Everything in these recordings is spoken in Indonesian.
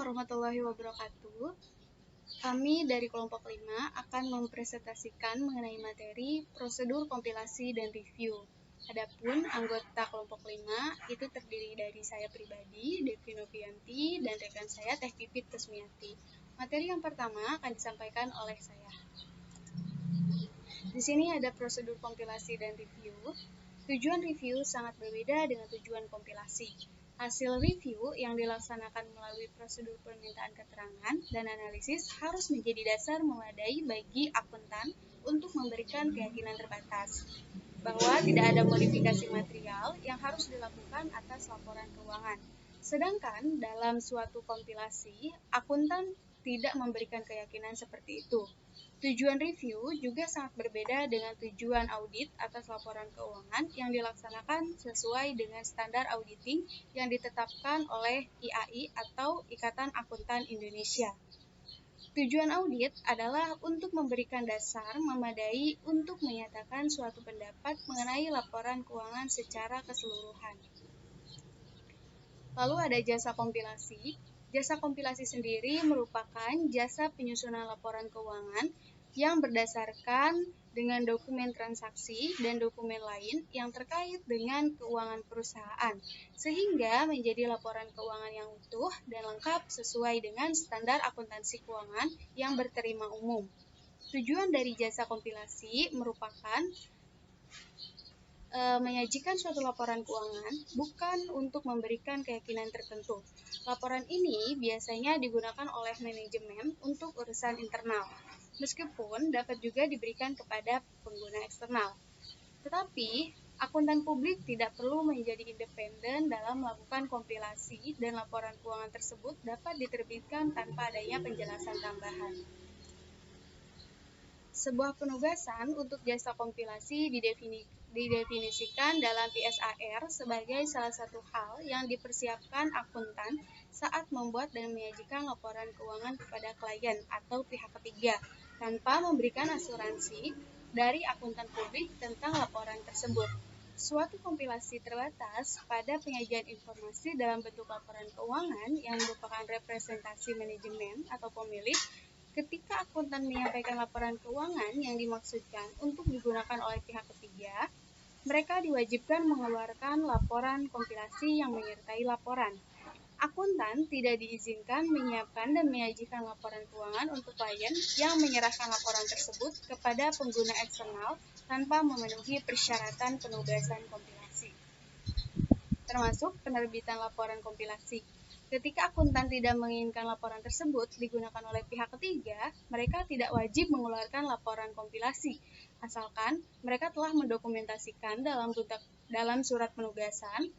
warahmatullahi wabarakatuh. Kami dari kelompok 5 akan mempresentasikan mengenai materi prosedur kompilasi dan review. Adapun anggota kelompok 5 itu terdiri dari saya pribadi, Devi Novianti, dan rekan saya Teh Pipit Kusmiati. Materi yang pertama akan disampaikan oleh saya. Di sini ada prosedur kompilasi dan review. Tujuan review sangat berbeda dengan tujuan kompilasi. Hasil review yang dilaksanakan melalui prosedur permintaan keterangan dan analisis harus menjadi dasar memadai bagi akuntan untuk memberikan keyakinan terbatas bahwa tidak ada modifikasi material yang harus dilakukan atas laporan keuangan. Sedangkan dalam suatu kompilasi, akuntan tidak memberikan keyakinan seperti itu. Tujuan review juga sangat berbeda dengan tujuan audit atas laporan keuangan yang dilaksanakan sesuai dengan standar auditing yang ditetapkan oleh IAI atau Ikatan Akuntan Indonesia. Tujuan audit adalah untuk memberikan dasar memadai untuk menyatakan suatu pendapat mengenai laporan keuangan secara keseluruhan. Lalu ada jasa kompilasi. Jasa kompilasi sendiri merupakan jasa penyusunan laporan keuangan yang berdasarkan dengan dokumen transaksi dan dokumen lain yang terkait dengan keuangan perusahaan, sehingga menjadi laporan keuangan yang utuh dan lengkap sesuai dengan standar akuntansi keuangan yang berterima umum. Tujuan dari jasa kompilasi merupakan menyajikan suatu laporan keuangan bukan untuk memberikan keyakinan tertentu. Laporan ini biasanya digunakan oleh manajemen untuk urusan internal, meskipun dapat juga diberikan kepada pengguna eksternal. Tetapi, akuntan publik tidak perlu menjadi independen dalam melakukan kompilasi dan laporan keuangan tersebut dapat diterbitkan tanpa adanya penjelasan tambahan. Sebuah penugasan untuk jasa kompilasi didefinisikan dalam PSAR sebagai salah satu hal yang dipersiapkan akuntan saat membuat dan menyajikan laporan keuangan kepada klien atau pihak ketiga tanpa memberikan asuransi dari akuntan publik tentang laporan tersebut. Suatu kompilasi terbatas pada penyajian informasi dalam bentuk laporan keuangan yang merupakan representasi manajemen atau pemilik. Ketika akuntan menyampaikan laporan keuangan yang dimaksudkan untuk digunakan oleh pihak ketiga, mereka diwajibkan mengeluarkan laporan kompilasi yang menyertai laporan. Akuntan tidak diizinkan menyiapkan dan menyajikan laporan keuangan untuk klien yang menyerahkan laporan tersebut kepada pengguna eksternal tanpa memenuhi persyaratan penugasan kompilasi, termasuk penerbitan laporan kompilasi. Ketika akuntan tidak menginginkan laporan tersebut digunakan oleh pihak ketiga, mereka tidak wajib mengeluarkan laporan kompilasi, asalkan mereka telah mendokumentasikan dalam surat penugasan,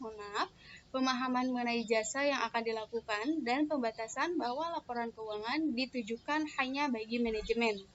pemahaman mengenai jasa yang akan dilakukan, dan pembatasan bahwa laporan keuangan ditujukan hanya bagi manajemen.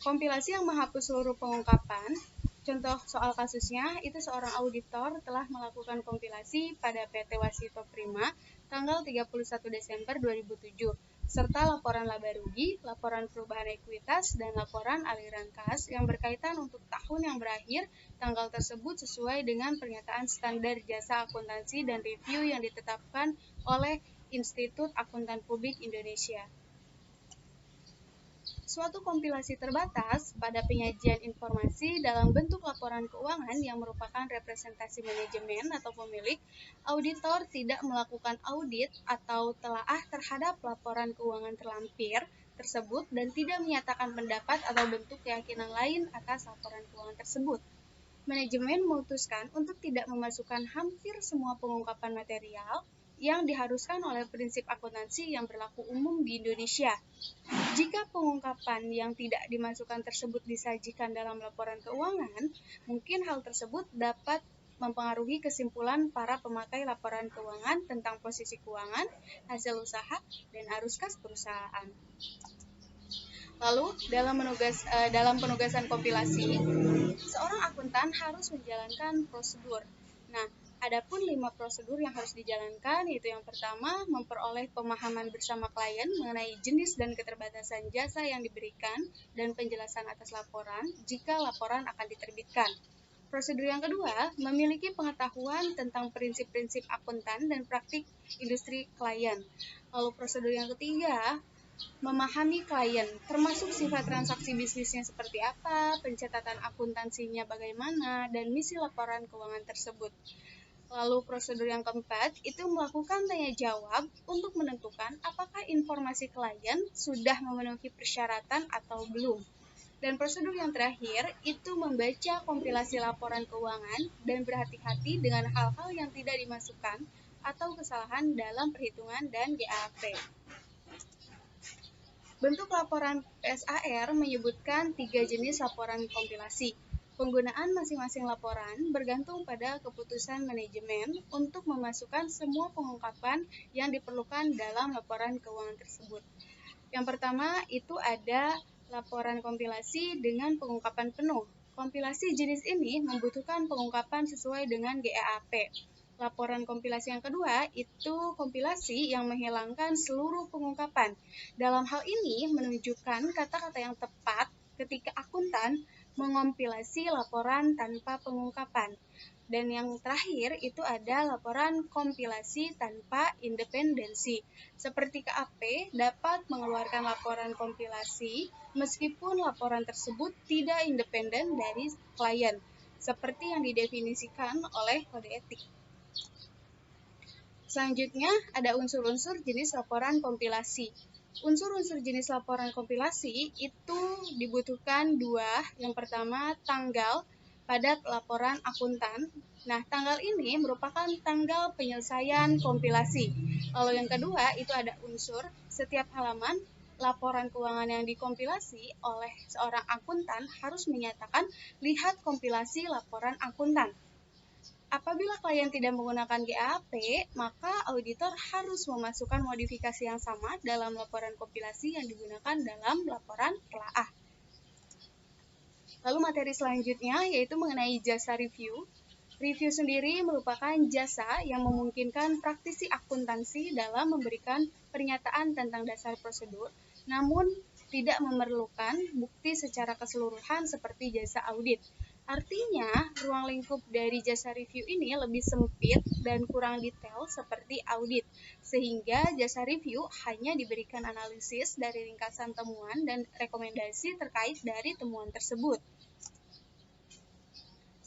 Kompilasi yang menghapus seluruh pengungkapan. Contoh soal kasusnya, itu seorang auditor telah melakukan kompilasi pada PT Wasito Prima tanggal 31 Desember 2007, serta laporan laba rugi, laporan perubahan ekuitas, dan laporan aliran kas yang berkaitan untuk tahun yang berakhir tanggal tersebut sesuai dengan pernyataan standar jasa akuntansi dan review yang ditetapkan oleh Institut Akuntan Publik Indonesia. Suatu kompilasi terbatas pada penyajian informasi dalam bentuk laporan keuangan yang merupakan representasi manajemen atau pemilik, auditor tidak melakukan audit atau telaah terhadap laporan keuangan terlampir tersebut dan tidak menyatakan pendapat atau bentuk keyakinan lain atas laporan keuangan tersebut. Manajemen memutuskan untuk tidak memasukkan hampir semua pengungkapan material yang diharuskan oleh prinsip akuntansi yang berlaku umum di Indonesia. Jika pengungkapan yang tidak dimasukkan tersebut disajikan dalam laporan keuangan, mungkin hal tersebut dapat mempengaruhi kesimpulan para pemakai laporan keuangan tentang posisi keuangan, hasil usaha, dan arus kas perusahaan. Lalu, dalam penugasan kompilasi, seorang akuntan harus menjalankan prosedur. Nah, adapun 5 prosedur yang harus dijalankan, yaitu yang pertama, memperoleh pemahaman bersama klien mengenai jenis dan keterbatasan jasa yang diberikan dan penjelasan atas laporan jika laporan akan diterbitkan. Prosedur yang kedua, memiliki pengetahuan tentang prinsip-prinsip akuntan dan praktik industri klien. Lalu prosedur yang ketiga, memahami klien, termasuk sifat transaksi bisnisnya seperti apa, pencatatan akuntansinya bagaimana, dan misi laporan keuangan tersebut. Lalu prosedur yang keempat, itu melakukan tanya jawab untuk menentukan apakah informasi klien sudah memenuhi persyaratan atau belum. Dan prosedur yang terakhir, itu membaca kompilasi laporan keuangan dan berhati-hati dengan hal-hal yang tidak dimasukkan atau kesalahan dalam perhitungan dan GAAP. Bentuk laporan PSAR menyebutkan 3 jenis laporan kompilasi. Penggunaan masing-masing laporan bergantung pada keputusan manajemen untuk memasukkan semua pengungkapan yang diperlukan dalam laporan keuangan tersebut. Yang pertama itu ada laporan kompilasi dengan pengungkapan penuh. Kompilasi jenis ini membutuhkan pengungkapan sesuai dengan GAAP. Laporan kompilasi yang kedua itu kompilasi yang menghilangkan seluruh pengungkapan. Dalam hal ini menunjukkan kata-kata yang tepat ketika akuntan mengompilasi laporan tanpa pengungkapan. Dan yang terakhir itu ada laporan kompilasi tanpa independensi. Seperti KAP dapat mengeluarkan laporan kompilasi meskipun laporan tersebut tidak independen dari klien, seperti yang didefinisikan oleh kode etik. Selanjutnya ada unsur-unsur jenis laporan kompilasi. Unsur-unsur jenis laporan kompilasi itu dibutuhkan dua. Yang pertama tanggal pada laporan akuntan. Nah, tanggal ini merupakan tanggal penyelesaian kompilasi. Lalu yang kedua itu ada unsur setiap halaman laporan keuangan yang dikompilasi oleh seorang akuntan harus menyatakan lihat kompilasi laporan akuntan. Apabila klien tidak menggunakan GAAP, maka auditor harus memasukkan modifikasi yang sama dalam laporan kompilasi yang digunakan dalam laporan telaah. Lalu materi selanjutnya yaitu mengenai jasa review. Review sendiri merupakan jasa yang memungkinkan praktisi akuntansi dalam memberikan pernyataan tentang dasar prosedur, namun tidak memerlukan bukti secara keseluruhan seperti jasa audit. Artinya, ruang lingkup dari jasa review ini lebih sempit dan kurang detail seperti audit, sehingga jasa review hanya diberikan analisis dari ringkasan temuan dan rekomendasi terkait dari temuan tersebut.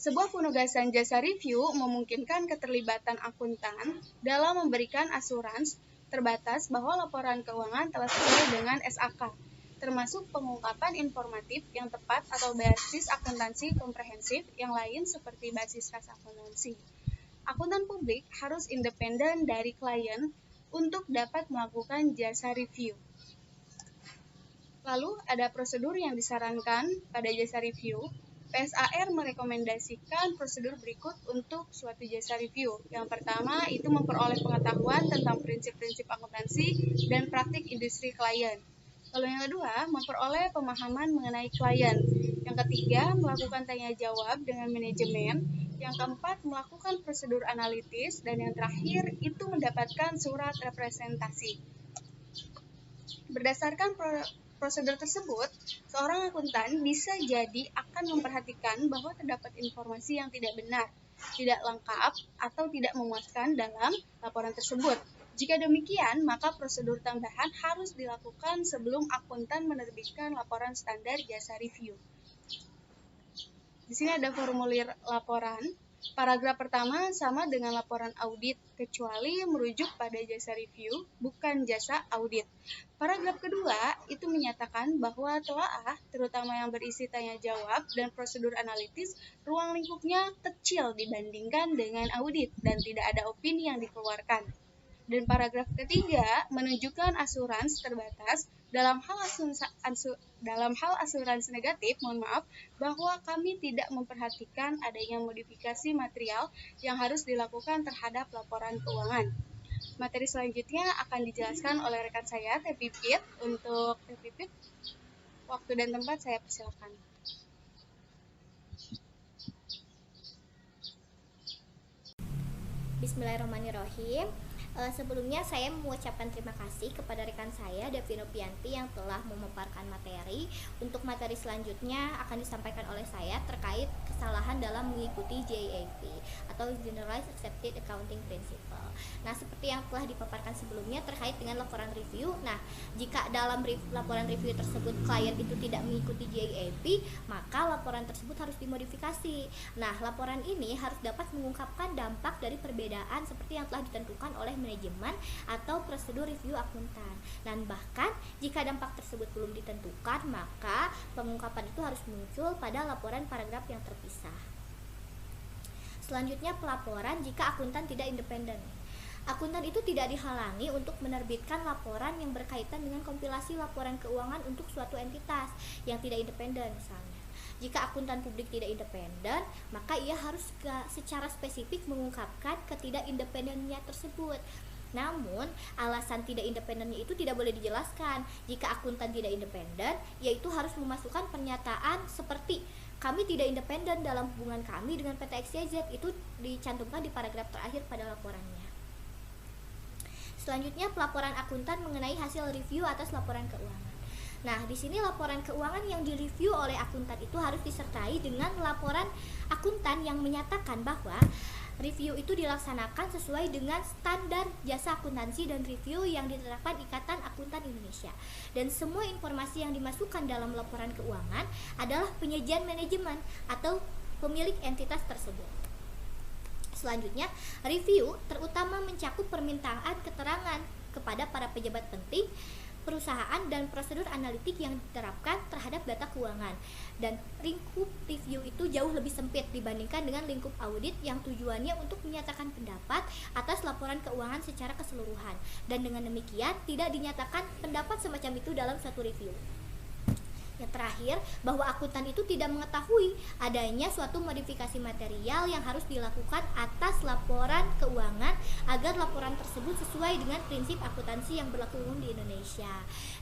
Sebuah penugasan jasa review memungkinkan keterlibatan akuntan dalam memberikan asuransi terbatas bahwa laporan keuangan telah sesuai dengan SAK, termasuk pengungkapan informatif yang tepat atau basis akuntansi komprehensif yang lain seperti basis kas akuntansi. Akuntan publik harus independen dari klien untuk dapat melakukan jasa review. Lalu ada prosedur yang disarankan pada jasa review. PSAR merekomendasikan prosedur berikut untuk suatu jasa review. Yang pertama itu memperoleh pengetahuan tentang prinsip-prinsip akuntansi dan praktik industri klien. Lalu yang kedua, memperoleh pemahaman mengenai klien. Yang ketiga, melakukan tanya jawab dengan manajemen. Yang keempat, melakukan prosedur analitis. Dan yang terakhir, itu mendapatkan surat representasi. Berdasarkan prosedur tersebut, seorang akuntan bisa jadi akan memperhatikan bahwa terdapat informasi yang tidak benar, tidak lengkap, atau tidak memuaskan dalam laporan tersebut. Jika demikian, maka prosedur tambahan harus dilakukan sebelum akuntan menerbitkan laporan standar jasa review. Di sini ada formulir laporan. Paragraf pertama sama dengan laporan audit, kecuali merujuk pada jasa review, bukan jasa audit. Paragraf kedua itu menyatakan bahwa telaah, terutama yang berisi tanya jawab dan prosedur analitis, ruang lingkupnya kecil dibandingkan dengan audit dan tidak ada opini yang dikeluarkan. Dan paragraf ketiga menunjukkan asuransi terbatas dalam hal asuransi negatif, bahwa kami tidak memperhatikan adanya modifikasi material yang harus dilakukan terhadap laporan keuangan. Materi selanjutnya akan dijelaskan oleh rekan saya, Teh Pipit. Untuk Teh Pipit, waktu dan tempat saya persilakan. Bismillahirrahmanirrahim. Sebelumnya saya mengucapkan terima kasih kepada rekan saya Devi Nopianti yang telah memaparkan materi. Untuk materi selanjutnya akan disampaikan oleh saya terkait kesalahan dalam mengikuti GAAP atau Generalized Accepted Accounting Principle. Nah, seperti yang telah dipaparkan sebelumnya terkait dengan laporan review. Nah, jika dalam laporan review tersebut klien itu tidak mengikuti GAAP, maka laporan tersebut harus dimodifikasi. Nah, laporan ini harus dapat mengungkapkan dampak dari perbedaan seperti yang telah ditentukan oleh manajemen atau prosedur review akuntan. Dan bahkan jika dampak tersebut belum ditentukan, maka pengungkapan itu harus muncul pada laporan paragraf yang terpisah. Selanjutnya, pelaporan jika akuntan tidak independen. Akuntan itu tidak dihalangi untuk menerbitkan laporan yang berkaitan dengan kompilasi laporan keuangan untuk suatu entitas yang tidak independen misalnya. Jika akuntan publik tidak independen, maka ia harus secara spesifik mengungkapkan ketidakindependennya tersebut. Namun, alasan tidak independennya itu tidak boleh dijelaskan. Jika akuntan tidak independen, yaitu harus memasukkan pernyataan seperti kami tidak independen dalam hubungan kami dengan PT XYZ, itu dicantumkan di paragraf terakhir pada laporannya. Selanjutnya, pelaporan akuntan mengenai hasil review atas laporan keuangan. Nah, di sini laporan keuangan yang direview oleh akuntan itu harus disertai dengan laporan akuntan yang menyatakan bahwa review itu dilaksanakan sesuai dengan standar jasa akuntansi dan review yang ditetapkan Ikatan Akuntan Indonesia. Dan semua informasi yang dimasukkan dalam laporan keuangan adalah penyajian manajemen atau pemilik entitas tersebut. Selanjutnya, review terutama mencakup permintaan keterangan kepada para pejabat penting perusahaan dan prosedur analitik yang diterapkan terhadap data keuangan. Dan lingkup review itu jauh lebih sempit dibandingkan dengan lingkup audit yang tujuannya untuk menyatakan pendapat atas laporan keuangan secara keseluruhan. Dan dengan demikian tidak dinyatakan pendapat semacam itu dalam suatu review. Yang terakhir, bahwa akuntan itu tidak mengetahui adanya suatu modifikasi material yang harus dilakukan atas laporan keuangan agar laporan tersebut sesuai dengan prinsip akuntansi yang berlaku umum di Indonesia.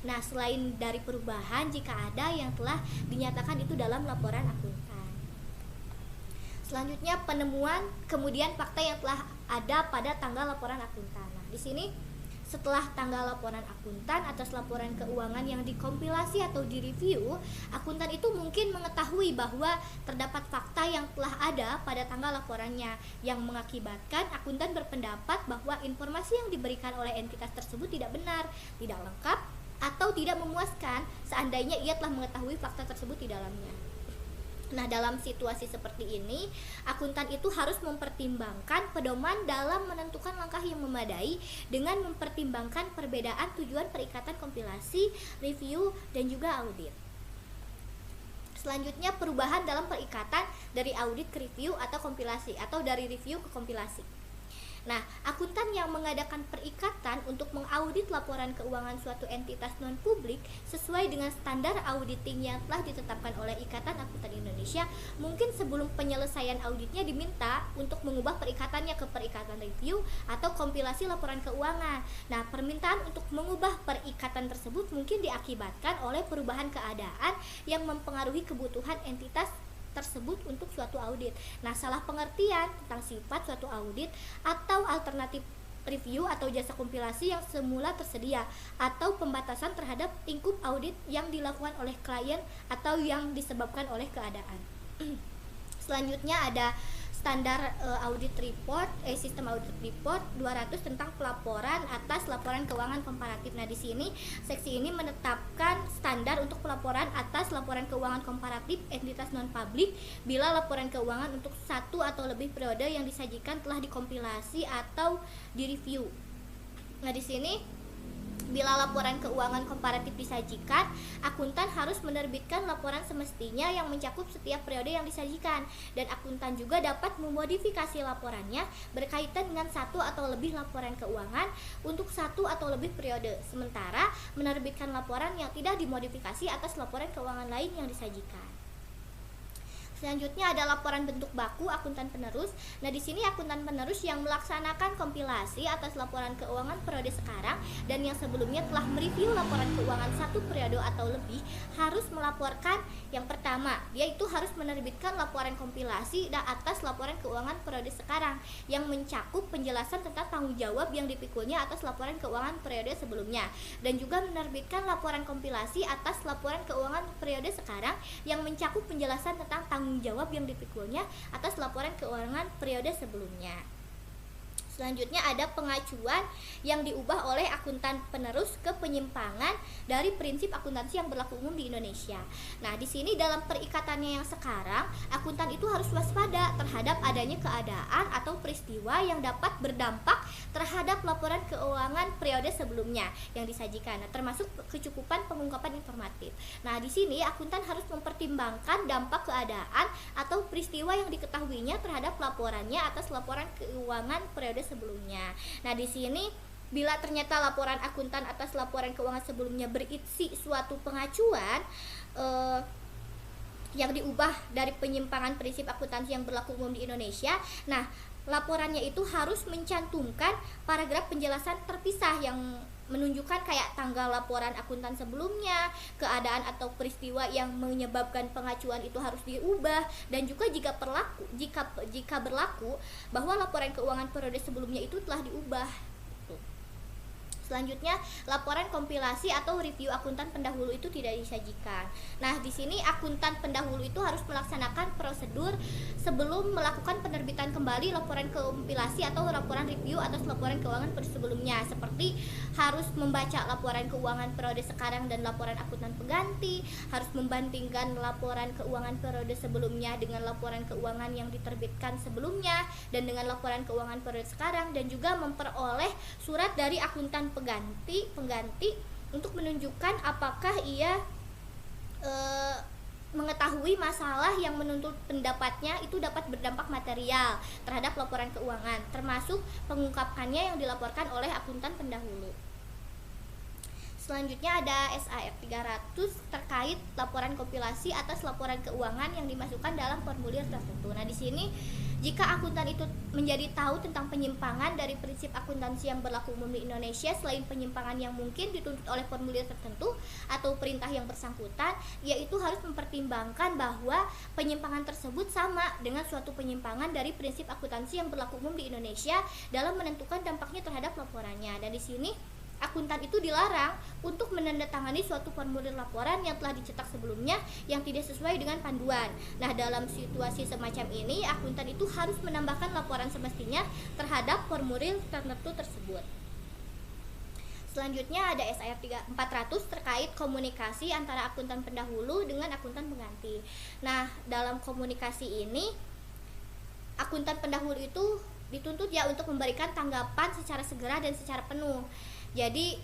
Nah, selain dari perubahan jika ada yang telah dinyatakan itu dalam laporan akuntan. Selanjutnya, penemuan kemudian fakta yang telah ada pada tanggal laporan akuntan. Nah, di sini setelah tanggal laporan akuntan atas laporan keuangan yang dikompilasi atau direview, akuntan itu mungkin mengetahui bahwa terdapat fakta yang telah ada pada tanggal laporannya yang mengakibatkan akuntan berpendapat bahwa informasi yang diberikan oleh entitas tersebut tidak benar, tidak lengkap, atau tidak memuaskan seandainya ia telah mengetahui fakta tersebut di dalamnya. Nah, dalam situasi seperti ini, akuntan itu harus mempertimbangkan pedoman dalam menentukan langkah yang memadai dengan mempertimbangkan perbedaan tujuan perikatan kompilasi, review, dan juga audit. Selanjutnya, perubahan dalam perikatan dari audit ke review atau kompilasi, atau dari review ke kompilasi. Nah, akuntan yang mengadakan perikatan untuk mengaudit laporan keuangan suatu entitas non-publik sesuai dengan standar auditing yang telah ditetapkan oleh Ikatan Akuntan Indonesia, mungkin sebelum penyelesaian auditnya diminta untuk mengubah perikatannya ke perikatan review atau kompilasi laporan keuangan. Nah, permintaan untuk mengubah perikatan tersebut mungkin diakibatkan oleh perubahan keadaan yang mempengaruhi kebutuhan entitas tersebut untuk suatu audit. Nah, salah pengertian tentang sifat suatu audit atau alternatif review atau jasa kompilasi yang semula tersedia, atau pembatasan terhadap lingkup audit yang dilakukan oleh klien atau yang disebabkan oleh keadaan. Selanjutnya ada standar audit report, sistem audit report 200 tentang pelaporan atas laporan keuangan komparatif. Nah, di sini seksi ini menetapkan standar untuk pelaporan atas laporan keuangan komparatif entitas non-publik bila laporan keuangan untuk satu atau lebih periode yang disajikan telah dikompilasi atau direview. Nah, di sini bila laporan keuangan komparatif disajikan, akuntan harus menerbitkan laporan semestinya yang mencakup setiap periode yang disajikan, dan akuntan juga dapat memodifikasi laporannya berkaitan dengan satu atau lebih laporan keuangan untuk satu atau lebih periode, sementara menerbitkan laporan yang tidak dimodifikasi atas laporan keuangan lain yang disajikan. Selanjutnya ada laporan bentuk baku akuntan penerus. Nah, di sini akuntan penerus yang melaksanakan kompilasi atas laporan keuangan periode sekarang dan yang sebelumnya telah mereview laporan keuangan satu periode atau lebih harus melaporkan yang pertama, yaitu harus menerbitkan laporan kompilasi atas laporan keuangan periode sekarang yang mencakup penjelasan tentang tanggung jawab yang dipikulnya atas laporan keuangan periode sebelumnya, dan juga menerbitkan laporan kompilasi atas laporan keuangan periode sekarang yang mencakup penjelasan tentang tanggung tanggung jawab yang dipikulnya atas laporan keuangan periode sebelumnya. Selanjutnya ada pengacuan yang diubah oleh akuntan penerus ke penyimpangan dari prinsip akuntansi yang berlaku umum di Indonesia. Nah, di sini dalam perikatannya yang sekarang, akuntan itu harus waspada terhadap adanya keadaan atau peristiwa yang dapat berdampak terhadap laporan keuangan periode sebelumnya yang disajikan. Nah, termasuk kecukupan pengungkapan informatif. Nah, di sini akuntan harus mempertimbangkan dampak keadaan atau peristiwa yang diketahuinya terhadap laporannya atas laporan keuangan periode sebelumnya. Nah, di sini bila ternyata laporan akuntan atas laporan keuangan sebelumnya berisi suatu pengacuan yang diubah dari penyimpangan prinsip akuntansi yang berlaku umum di Indonesia, nah laporannya itu harus mencantumkan paragraf penjelasan terpisah yang menunjukkan kayak tanggal laporan akuntan sebelumnya, keadaan atau peristiwa yang menyebabkan pengacuan itu harus diubah, dan juga jika berlaku bahwa laporan keuangan periode sebelumnya itu telah diubah. Selanjutnya, laporan kompilasi atau review akuntan pendahulu itu tidak disajikan. Nah, di sini akuntan pendahulu itu harus melaksanakan prosedur sebelum melakukan penerbitan kembali laporan kompilasi atau laporan review atas laporan keuangan periode sebelumnya, seperti harus membaca laporan keuangan periode sekarang dan laporan akuntan pengganti, harus membandingkan laporan keuangan periode sebelumnya dengan laporan keuangan yang diterbitkan sebelumnya dan dengan laporan keuangan periode sekarang, dan juga memperoleh surat dari akuntan pengganti untuk menunjukkan apakah ia mengetahui masalah yang menuntut pendapatnya itu dapat berdampak material terhadap laporan keuangan, termasuk pengungkapannya yang dilaporkan oleh akuntan pendahulu. Selanjutnya ada SAR 300 terkait laporan kompilasi atas laporan keuangan yang dimasukkan dalam formulir tertentu. Nah, di sini jika akuntan itu menjadi tahu tentang penyimpangan dari prinsip akuntansi yang berlaku umum di Indonesia selain penyimpangan yang mungkin dituntut oleh formulir tertentu atau perintah yang bersangkutan, yaitu harus mempertimbangkan bahwa penyimpangan tersebut sama dengan suatu penyimpangan dari prinsip akuntansi yang berlaku umum di Indonesia dalam menentukan dampaknya terhadap laporannya. Dan di sini akuntan itu dilarang untuk menandatangani suatu formulir laporan yang telah dicetak sebelumnya yang tidak sesuai dengan panduan. Nah, dalam situasi semacam ini, akuntan itu harus menambahkan laporan semestinya terhadap formulir tertentu tersebut. Selanjutnya ada SAR 400 terkait komunikasi antara akuntan pendahulu dengan akuntan pengganti. Nah, dalam komunikasi ini, akuntan pendahulu itu dituntut ya untuk memberikan tanggapan secara segera dan secara penuh. Jadi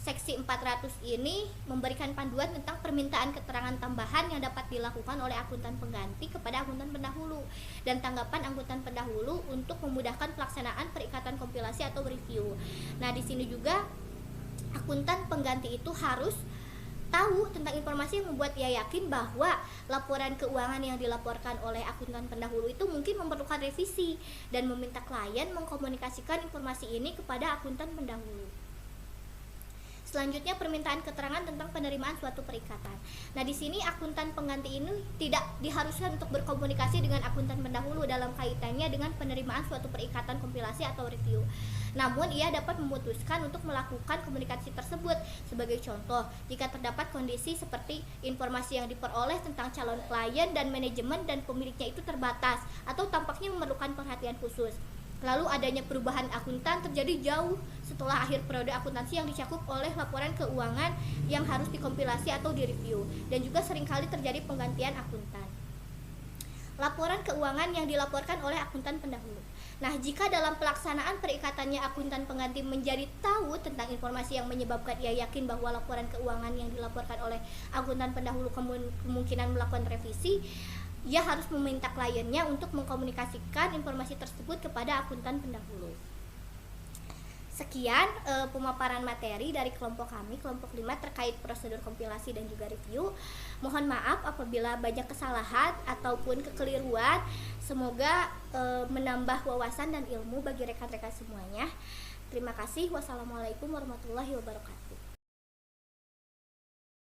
seksi 400 ini memberikan panduan tentang permintaan keterangan tambahan yang dapat dilakukan oleh akuntan pengganti kepada akuntan pendahulu dan tanggapan akuntan pendahulu untuk memudahkan pelaksanaan perikatan kompilasi atau review. Nah, di sini juga akuntan pengganti itu harus tahu tentang informasi yang membuat ia yakin bahwa laporan keuangan yang dilaporkan oleh akuntan pendahulu itu mungkin memerlukan revisi dan meminta klien mengkomunikasikan informasi ini kepada akuntan pendahulu. Selanjutnya, permintaan keterangan tentang penerimaan suatu perikatan. Nah, di sini akuntan pengganti ini tidak diharuskan untuk berkomunikasi dengan akuntan pendahulu dalam kaitannya dengan penerimaan suatu perikatan kompilasi atau review. Namun, ia dapat memutuskan untuk melakukan komunikasi tersebut. Sebagai contoh, jika terdapat kondisi seperti informasi yang diperoleh tentang calon klien dan manajemen dan pemiliknya itu terbatas atau tampaknya memerlukan perhatian khusus. Lalu adanya perubahan akuntan terjadi jauh setelah akhir periode akuntansi yang dicakup oleh laporan keuangan yang harus dikompilasi atau direview, dan juga seringkali terjadi penggantian akuntan. Laporan keuangan yang dilaporkan oleh akuntan pendahulu. Nah, jika dalam pelaksanaan perikatannya akuntan pengganti menjadi tahu tentang informasi yang menyebabkan ia yakin bahwa laporan keuangan yang dilaporkan oleh akuntan pendahulu kemungkinan melakukan revisi, ia harus meminta kliennya untuk mengkomunikasikan informasi tersebut kepada akuntan pendahulu. Sekian pemaparan materi dari kelompok kami, kelompok 5 terkait prosedur kompilasi dan juga review. Mohon maaf apabila banyak kesalahan ataupun kekeliruan. Semoga menambah wawasan dan ilmu bagi rekan-rekan semuanya. Terima kasih. Wassalamualaikum warahmatullahi wabarakatuh.